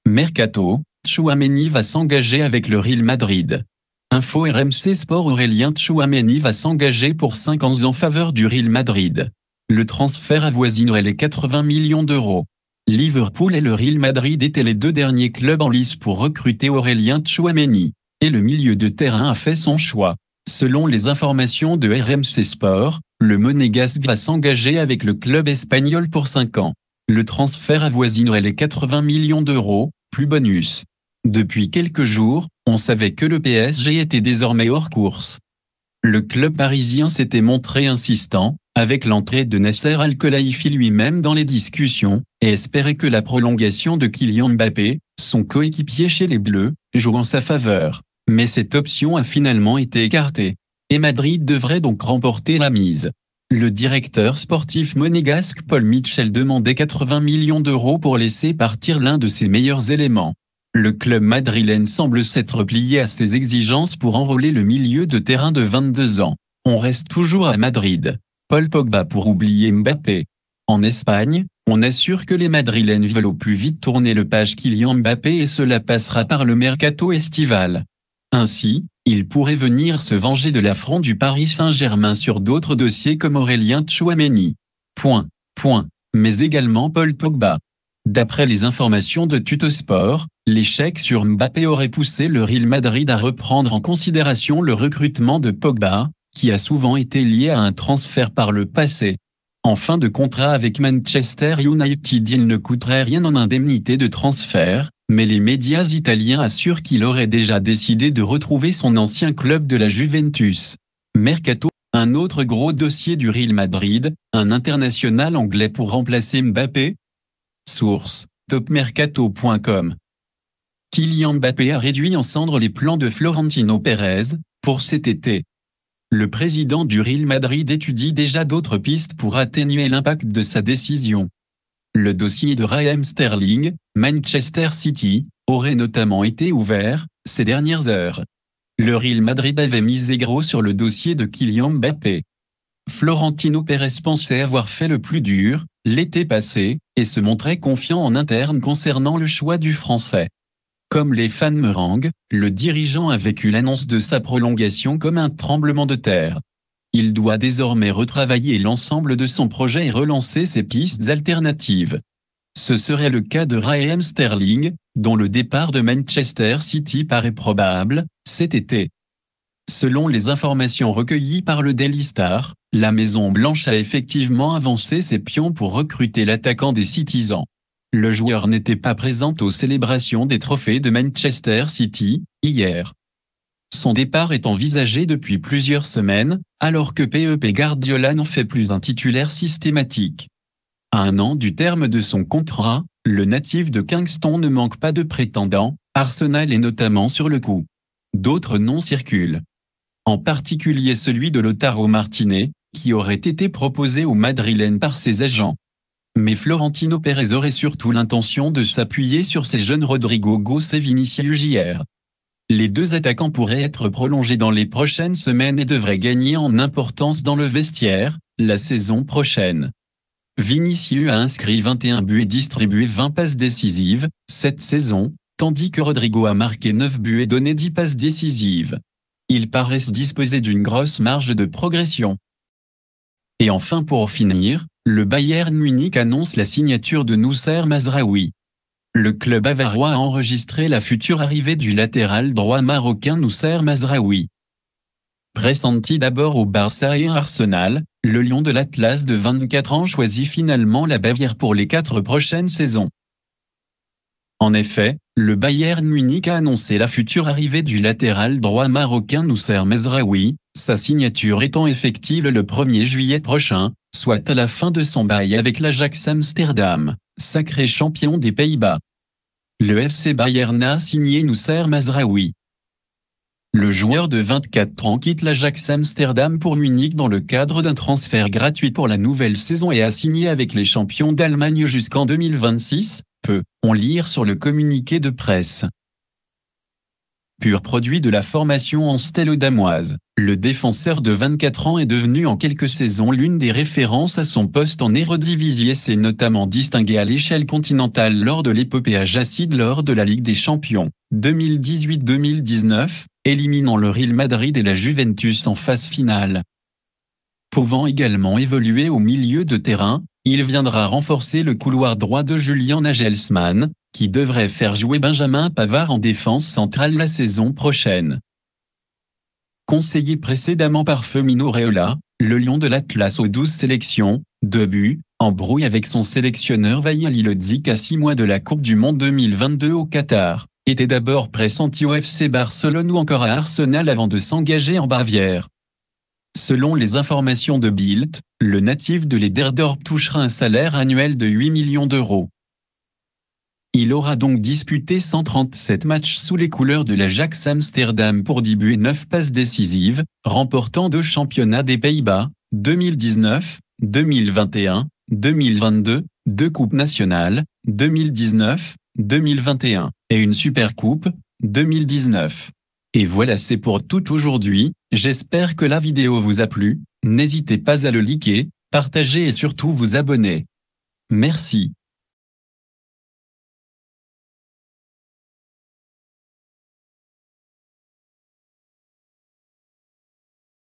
Mercato, Tchouaméni va s'engager avec le Real Madrid. Info RMC Sport. Aurélien Tchouaméni va s'engager pour 5 ans en faveur du Real Madrid. Le transfert avoisinerait les 80 millions d'euros. Liverpool et le Real Madrid étaient les deux derniers clubs en lice pour recruter Aurélien Tchouaméni. Et le milieu de terrain a fait son choix. Selon les informations de RMC Sport, le Monégasque va s'engager avec le club espagnol pour 5 ans. Le transfert avoisinerait les 80 millions d'euros, plus bonus. Depuis quelques jours, on savait que le PSG était désormais hors course. Le club parisien s'était montré insistant, avec l'entrée de Nasser Al-Khelaifi lui-même dans les discussions, et espérait que la prolongation de Kylian Mbappé, son coéquipier chez les Bleus, joue en sa faveur. Mais cette option a finalement été écartée. Et Madrid devrait donc remporter la mise. Le directeur sportif monégasque Paul Mitchell demandait 80 millions d'euros pour laisser partir l'un de ses meilleurs éléments. Le club madrilène semble s'être plié à ses exigences pour enrôler le milieu de terrain de 22 ans. On reste toujours à Madrid. Paul Pogba pour oublier Mbappé. En Espagne, on assure que les Madrilènes veulent au plus vite tourner le page Kylian Mbappé et cela passera par le mercato estival. Ainsi, il pourrait venir se venger de l'affront du Paris Saint-Germain sur d'autres dossiers comme Aurélien Tchouaméni. Mais également Paul Pogba. D'après les informations de Tuttosport, l'échec sur Mbappé aurait poussé le Real Madrid à reprendre en considération le recrutement de Pogba, qui a souvent été lié à un transfert par le passé. En fin de contrat avec Manchester United, il ne coûterait rien en indemnité de transfert, mais les médias italiens assurent qu'il aurait déjà décidé de retrouver son ancien club de la Juventus. Mercato, un autre gros dossier du Real Madrid, un international anglais pour remplacer Mbappé. Source, topmercato.com. Kylian Mbappé a réduit en cendres les plans de Florentino Pérez pour cet été. Le président du Real Madrid étudie déjà d'autres pistes pour atténuer l'impact de sa décision. Le dossier de Raheem Sterling, Manchester City, aurait notamment été ouvert, ces dernières heures. Le Real Madrid avait misé gros sur le dossier de Kylian Mbappé. Florentino Pérez pensait avoir fait le plus dur, l'été passé, et se montrait confiant en interne concernant le choix du Français. Comme les fans merengues, le dirigeant a vécu l'annonce de sa prolongation comme un tremblement de terre. Il doit désormais retravailler l'ensemble de son projet et relancer ses pistes alternatives. Ce serait le cas de Raheem Sterling, dont le départ de Manchester City paraît probable, cet été. Selon les informations recueillies par le Daily Star, la Maison-Blanche a effectivement avancé ses pions pour recruter l'attaquant des Citizens. Le joueur n'était pas présent aux célébrations des trophées de Manchester City, hier. Son départ est envisagé depuis plusieurs semaines, alors que Pep Guardiola n'en fait plus un titulaire systématique. À 1 an du terme de son contrat, le natif de Kingston ne manque pas de prétendants, Arsenal est notamment sur le coup. D'autres noms circulent. En particulier celui de Lautaro Martinez, qui aurait été proposé au Madrilène par ses agents. Mais Florentino Pérez aurait surtout l'intention de s'appuyer sur ses jeunes Rodrigo Goes et Vinicius Jr. Les deux attaquants pourraient être prolongés dans les prochaines semaines et devraient gagner en importance dans le vestiaire, la saison prochaine. Vinicius a inscrit 21 buts et distribué 20 passes décisives, cette saison, tandis que Rodrigo a marqué 9 buts et donné 10 passes décisives. Ils paraissent disposer d'une grosse marge de progression. Et enfin pour finir, le Bayern Munich annonce la signature de Noussair Mazraoui. Le club bavarois a enregistré la future arrivée du latéral droit marocain Noussair Mazraoui. Pressenti d'abord au Barça et à Arsenal, le lion de l'Atlas de 24 ans choisit finalement la Bavière pour les 4 prochaines saisons. En effet, le Bayern Munich a annoncé la future arrivée du latéral droit marocain Noussair Mazraoui, sa signature étant effective le 1er juillet prochain, soit à la fin de son bail avec l'Ajax Amsterdam, sacré champion des Pays-Bas. Le FC Bayern a signé Noussair Mazraoui. Le joueur de 24 ans quitte l'Ajax Amsterdam pour Munich dans le cadre d'un transfert gratuit pour la nouvelle saison et a signé avec les champions d'Allemagne jusqu'en 2026, peut-on lire sur le communiqué de presse. pur produit de la formation en stello damoise. Le défenseur de 24 ans est devenu en quelques saisons l'une des références à son poste en Eredivisie et s'est notamment distingué à l'échelle continentale lors de l'épopée Ajaxide lors de la Ligue des Champions 2018-2019, éliminant le Real Madrid et la Juventus en phase finale. Pouvant également évoluer au milieu de terrain, il viendra renforcer le couloir droit de Julian Nagelsmann, qui devrait faire jouer Benjamin Pavard en défense centrale la saison prochaine. Conseillé précédemment par Femino Reola, le lion de l'Atlas aux 12 sélections, 2 buts, embrouille avec son sélectionneur Vaïa Lilodzik à 6 mois de la Coupe du Monde 2022 au Qatar, était d'abord pressenti au FC Barcelone ou encore à Arsenal avant de s'engager en Bavière. Selon les informations de Bild, le natif de Lederdorp touchera un salaire annuel de 8 millions d'euros. Il aura donc disputé 137 matchs sous les couleurs de l'Ajax Amsterdam pour 10 buts et 9 passes décisives, remportant 2 championnats des Pays-Bas, 2019, 2021, 2022, 2 coupes nationales, 2019, 2021, et une Supercoupe, 2019. Et voilà, c'est pour tout aujourd'hui, j'espère que la vidéo vous a plu, n'hésitez pas à le liker, partager et surtout vous abonner. Merci.